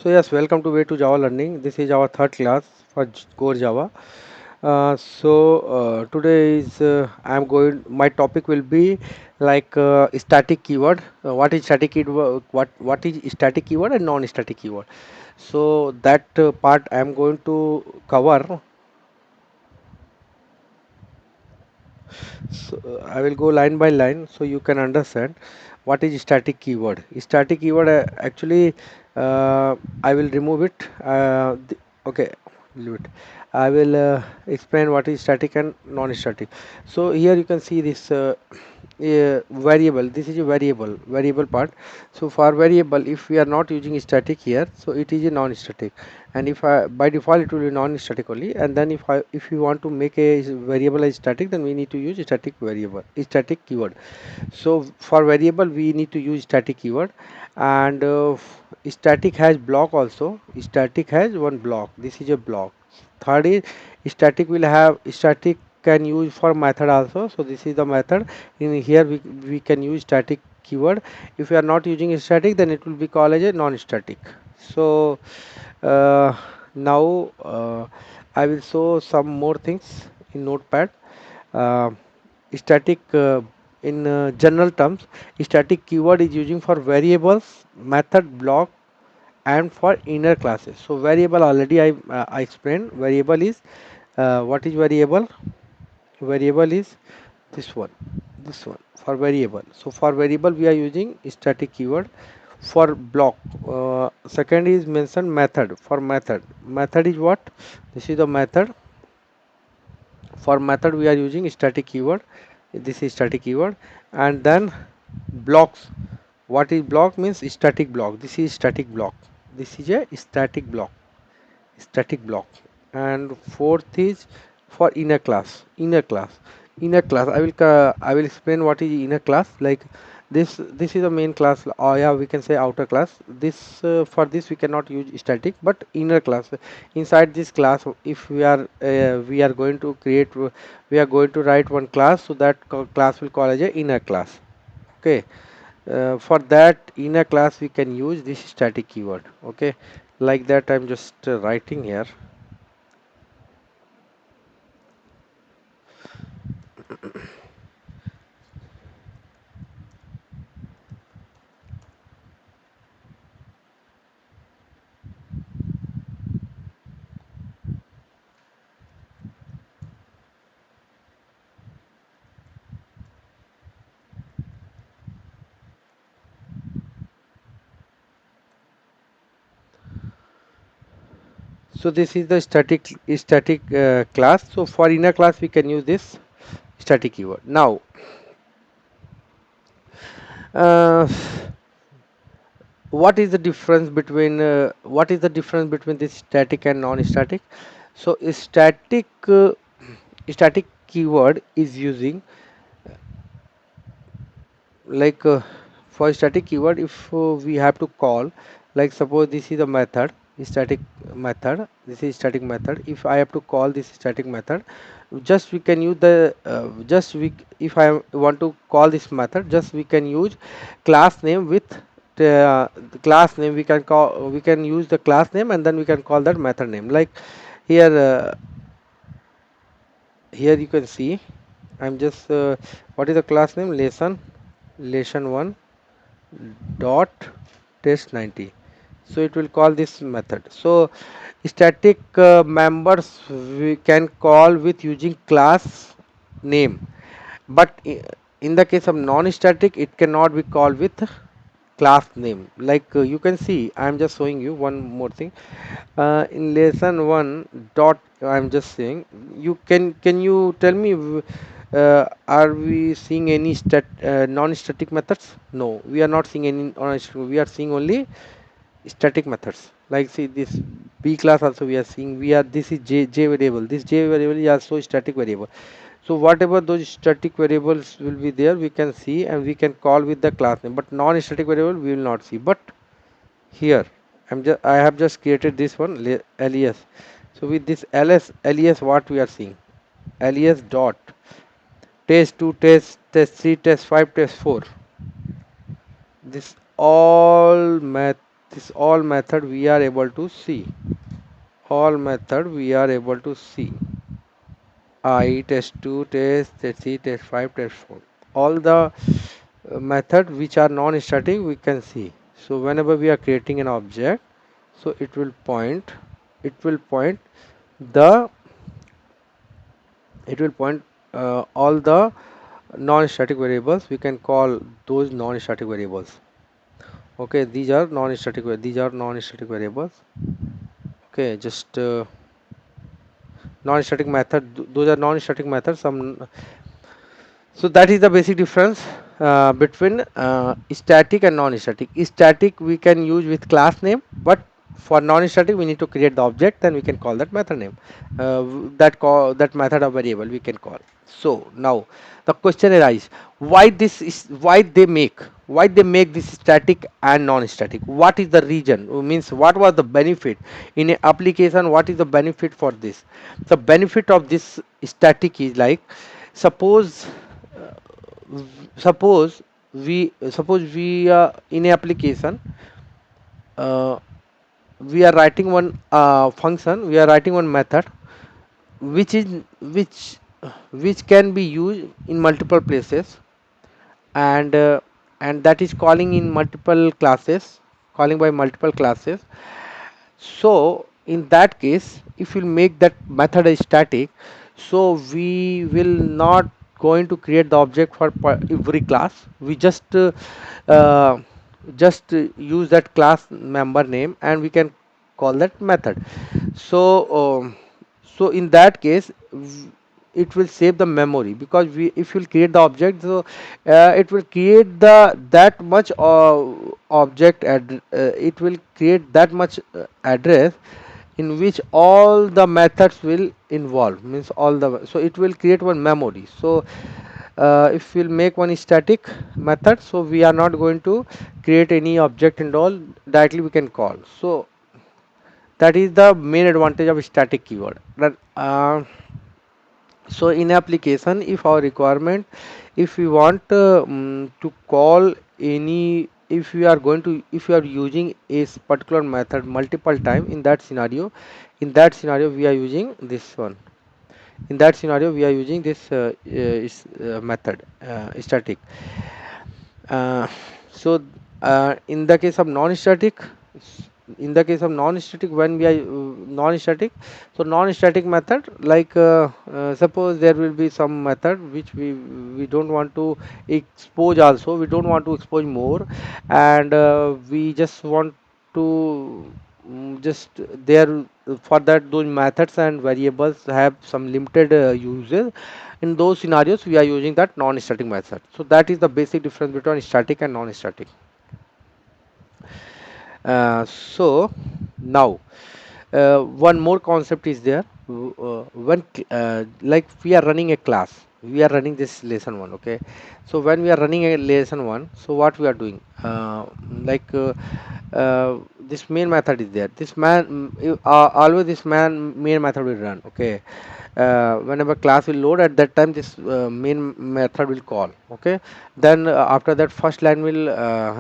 So yes, welcome to Way to Java Learning. This is our third class for Core Java. Today is I'm going. My topic will be like static keyword. What is static keyword? What is static keyword and non-static keyword? So that part I'm going to cover. So I will go line by line so you can understand what is static keyword. Static keyword actually I will remove it. Okay, leave it. I will explain what is static and non-static. So here you can see this variable. This is a variable part. So for variable, if we are not using static here, so it is a non-static. And if I, by default it will be non-static only. And then if you want to make a variable as static, then we need to use static variable, static keyword. So for variable we need to use static keyword, and static has block also. Static has one block. This is a block. Third is static will have static can use for method also. So this is the method. In here we can use static keyword. If we are not using static, then it will be called as a non-static. So uh, now I will show some more things in notepad. uh, Static in general terms, static keyword is using for variables, method, block, and for inner classes. So variable already I explained. Variable is what is variable? Variable is this one, this one for variable. So for variable we are using static keyword. For block, second is mentioned method. For method is what? This is the method. For method we are using static keyword. This is static keyword. And then blocks. What is block? Means static block. This is static block. This is a static block. And fourth is for inner class. I will explain what is inner class. Like this is the main class. Oh yeah, we can say outer class. This for this we cannot use static, but inner class. Inside this class, if we are going to create, we are going to write one class, so that class will call as a inner class. Okay. For that inner class we can use this static keyword. Okay, like that I'm just writing here. So this is the static class. So for inner class we can use this static keyword. Now uh, what is the difference between this static and non-static? So a static keyword is using like for static keyword, if we have to call, like suppose this is a method, static method, this is static method. If I have to call this static method, just we can use the just we if I want to call this method, just we can use class name with the class name. We can use the class name, and then we can call that method name. Like here here you can see I'm just what is the class name? Lesson 1 dot test 90. So it will call this method. So static members we can call with using class name, but in the case of non-static it cannot be called with class name. Like you can see I'm just showing you one more thing. In lesson 1 dot I'm just saying, you can you tell me are we seeing any non-static methods? No, we are not seeing any non-static. We are seeing only static methods. Like see this b class also we are seeing, we are this is j variable. This j variable is also static variable. So whatever those static variables will be there, we can see and we can call with the class name, but non-static variable we will not see. But here I have just created this one les. So with this les what we are seeing, les dot test 2, test 3, test 5, test 4. This all math, this all method we are able to see. All method we are able to see. I test2, test3, test5, test4. All the method which are non-static we can see. So whenever we are creating an object, so it will point the it will point all the non-static variables. We can call those non-static variables. Okay, these are non-static variables. Okay, just non-static method, those are non-static methods. Some, so that is the basic difference between static and non-static. Static we can use with class name, but for non-static we need to create the object, then we can call that method name. That method or variable we can call. So now the question arises: why this is why they make this static and non-static? What is the reason? Means what was the benefit in a application? What is the benefit for this? The benefit of this static is like, suppose suppose we in a application, uh, we are writing one function, we are writing one method which is which which can be used in multiple places, and that is calling in multiple classes, calling by multiple classes. So in that case, if you make that method as static, so we will not going to create the object for every class. We uh, use that class member name and we can call that method. So in that case, it will save the memory, because we if you'll create the object, so it will create the that much it will create that much address in which all the methods will involve, means all the, so it will create one memory. So if we'll make one static method, so we are not going to create any object and all, directly we can call. So that is the main advantage of static keyword. So in application, if our requirement, if we want to call any, if we are going to, if we are using a particular method multiple time, in that scenario we are using this one. In that scenario we are using this method static. uh, so in the case of non-static, in the case of non-static, when we are non-static, so non-static method like suppose there will be some method which we don't want to expose, also we don't want to expose more, and we just want to just there, for that those methods and variables have some limited uses. In those scenarios we are using that non-static method. So that is the basic difference between static and non-static. So now one more concept is there. When like we are running a class, we are running this lesson one, okay. So when we are running a lesson one, so what we are doing, like this main method is there, this always this main method will run, okay. Whenever class will load, at that time this main method will call, okay. Then after that first line will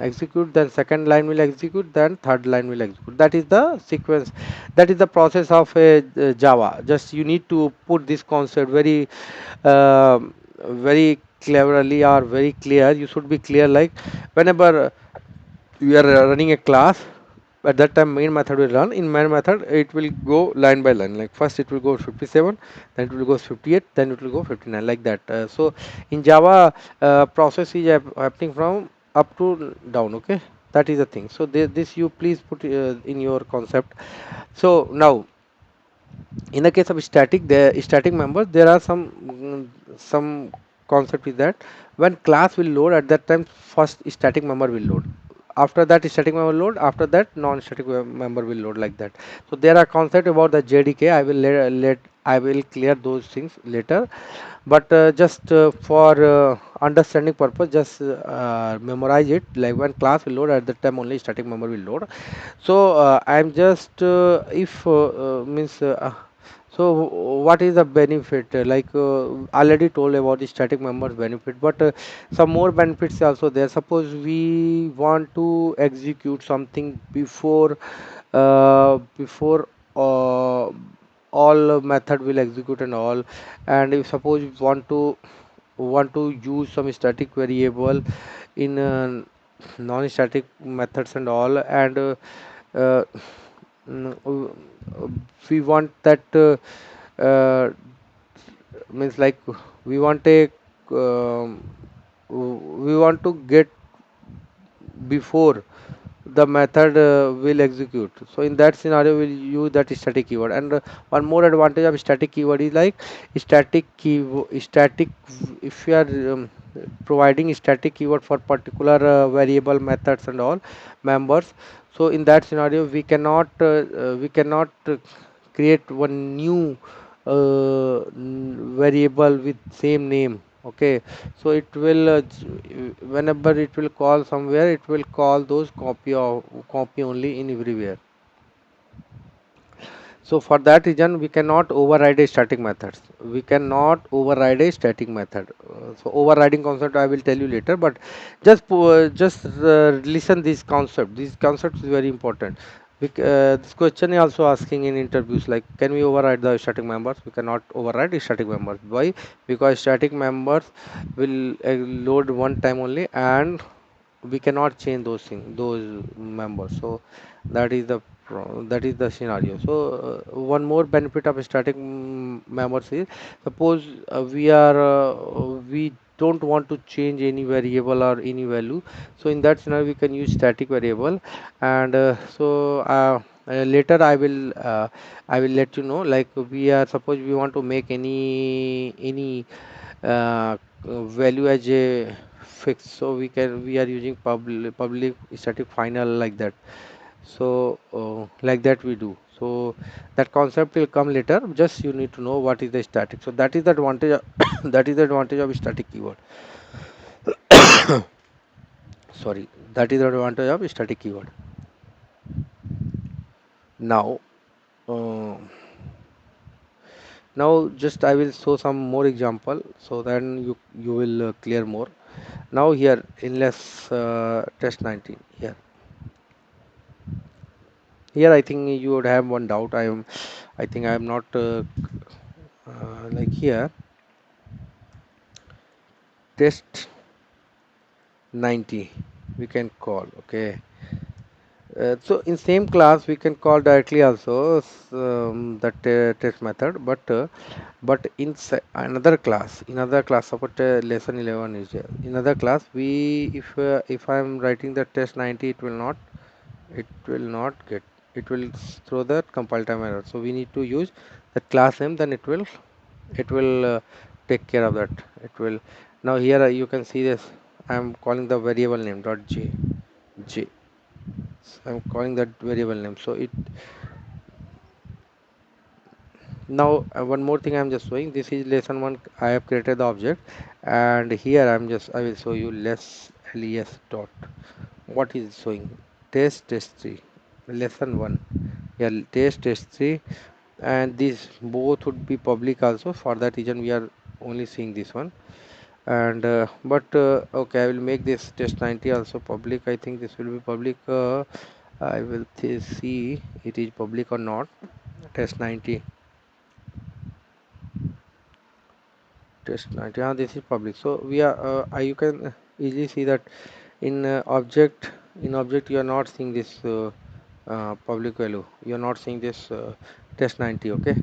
execute, then second line will execute, then third line will execute. That is the sequence, that is the process of a Java. Just you need to put this concept very very cleverly, or very clear, you should be clear, like whenever you are running a class, at that time main method will run. In main method it will go line by line, like first it will go 57, then it will go 58, then it will go 59, like that. So in Java, process is happening from up to down, okay. That is the thing. So this you please put in your concept. So now in the case of static, the static members, there are some concept is that when class will load, at that time first static member will load, after that static member load, after that non-static member will load, like that. So there are concept about the JDK. I will clear those things later, but just for understanding purpose, just memorize it, like when class will load, at that time only static member will load. So I'm just if means So what is the benefit? Already told about the static members benefit, but some more benefits also there. Suppose we want to execute something before uh, all method will execute and all, and if suppose we want to use some static variable in non-static methods and all, and uh, mm, uh, we want that uh, means like we want a we want to get before the method will execute. So in that scenario, we'll use that static keyword. And one more advantage of static keyword is like static. If you are providing static keyword for particular variable methods and all members, so in that scenario, we cannot create one new variable with same name. Okay, so it will whenever it will call somewhere, it will call those copy only in everywhere. So for that reason, we cannot override a static method. We cannot override a static method. So overriding concept I will tell you later, but just listen this concept. This concept is very important. This question is also asking in interviews like, can we override the static members? We cannot override the static members. Why? Because static members will load one time only, and we cannot change those members. So that is that is the scenario. So one more benefit of static members is, suppose we don't want to change any variable or any value. So in that scenario, we can use static variable. And later I will let you know, like we are suppose we want to make any value as a fixed, so we are using public static final, like that. So like that we do. So that concept will come later, just you need to know what is the static. So that is the advantage that is the advantage of static keyword. Sorry, that is the advantage of static keyword. Now uh, now just I will show some more example, so then you will clear more. Now here in less test 19 here. Here I think you would have one doubt. I think I am not like here test 90 we can call. Okay. So in same class we can call directly also that test method, but in another class, suppose lesson 11 is there. In other class, we if I am writing the test 90, it will not get, it will throw the compile time error. So we need to use the class name, then it will take care of that. It will. Now here you can see this, I am calling the variable name dot j. So I'm calling that variable name. So it now one more thing I'm just showing. This is lesson one. I have created the object, and here I will show you les dot. What is showing? Test 3, lesson one. Yeah, test 3, and these both would be public also. For that reason, we are only seeing this one. And but okay, I will make this test 90 also public. I think this will be public. I will see it is public or not. Test 90, test 90. Ah, this is public. So we are. You can easily see that in object you are not seeing this public value. You are not seeing this test 90. Okay.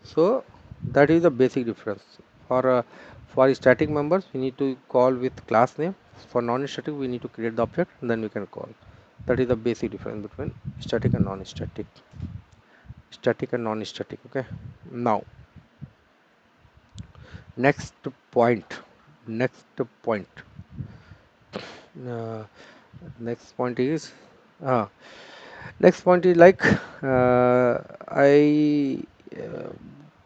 So that is the basic difference. For static members, we need to call with class name. For non-static, we need to create the object and then we can call. That is the basic difference between static and non-static. Static and non-static. Okay. Now, next point. Next point. Uh, next point is. Uh, Next point is like I uh,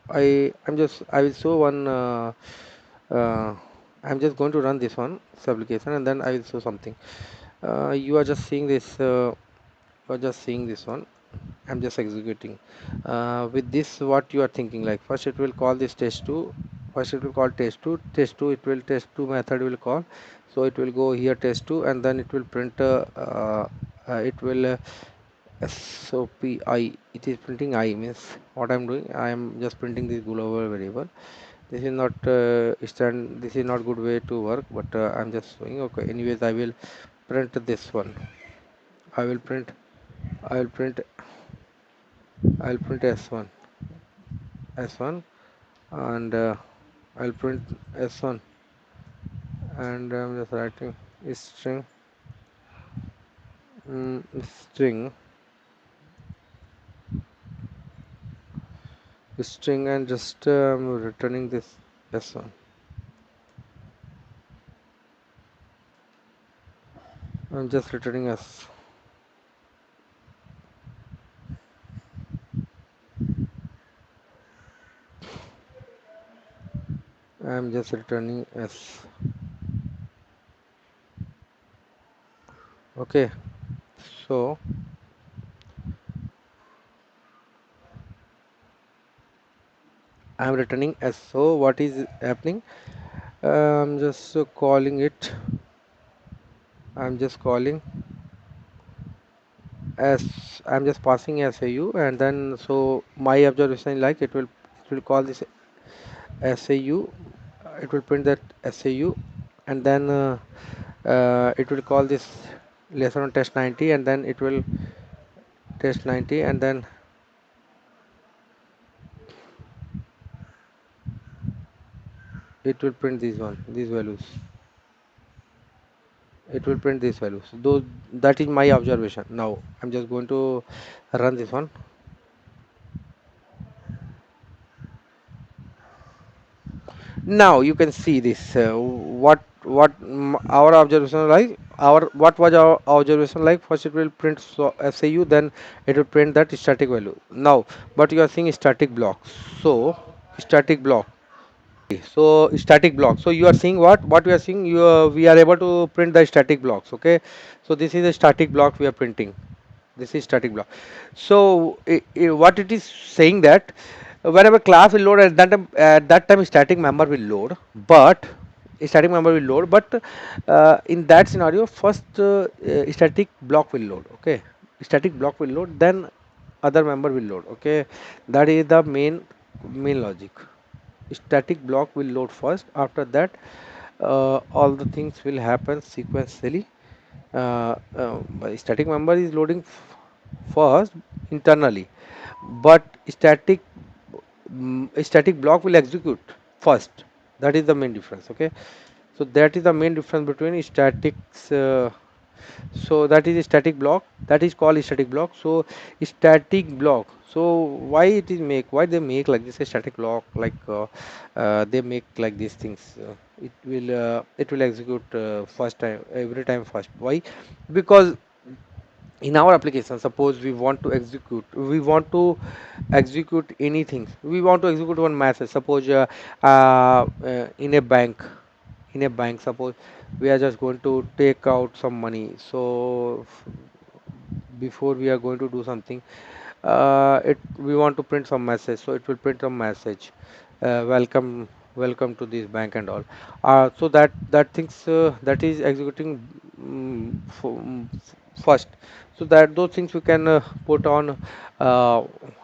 I will show one. Uh, I'm just going to run this one, this application, and then I will show something. You are just seeing this. You are just seeing this one, I'm just executing. With this, what you are thinking, like first it will call this test2. First it will call test2. Test2, it will test2 method will call. So it will go here test2, and then it will print. It will SOPI. It is printing I, means what I'm doing. I am just printing this global variable. This is not stand. This is not good way to work, but I'm just showing. Okay. Anyways, I will print this one. I will print. I will print. I'll print S1. S1, and I'll print S1, and I'm just writing string, string, string, and just returning this S1. I'm just returning S. I'm just returning S. Okay, so I'm returning S. So what is happening? I'm just calling it. I'm just calling S. I'm just passing SAU, and then so my observation, like it will call this SAU. It will print that SAU, and then it will call this lesson on test 90, and then it will test 90, and then it will print these values. It will print these values. Though that is my observation. Now I'm just going to run this one. Now you can see this. Our observation like, our what was our observation like. First it will print SAU, then it will print that static value. Now, but you are seeing static block. So static block. So static block. So you are seeing what we are seeing. We are able to print the static blocks. Okay. So this is a static block we are printing. This is static block. So what it is saying that whenever class will load at that time static member will load, but static member will load, but in that scenario first static block will load. Okay, static block will load, then other member will load. Okay, that is the main logic. Static block will load first. After that, all the things will happen sequentially. Static member is loading first internally, but static block will execute first. That is the main difference. Okay, so that is the main difference between statics. So that is a static block, that is called static block. So static block, so why it is make, why they make like this a static block, like they make like these things, it will execute first time, every time first. Why? Because in our application, suppose we want to execute anything, we want to execute one message. Suppose in a bank, suppose we are just going to take out some money. So before we are going to do something, it we want to print some message, so it will print some message, welcome to this bank and all. So that things that is executing first. So that those things we can put on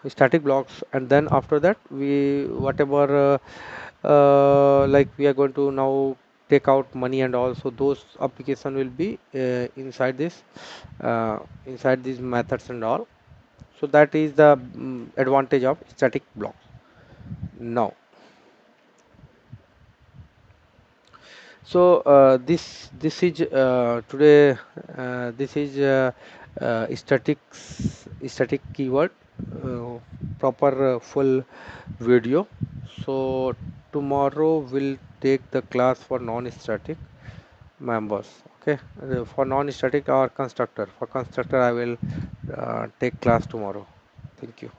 static blocks, and then after that we whatever like we are going to now take out money and all, so those application will be inside these methods and all. So that is the advantage of static blocks. Now, so this is today this is static keyword, proper full video. So tomorrow we'll take the class for non-static members. Okay, for non-static or constructor. For constructor, I will take class tomorrow. Thank you.